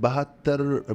72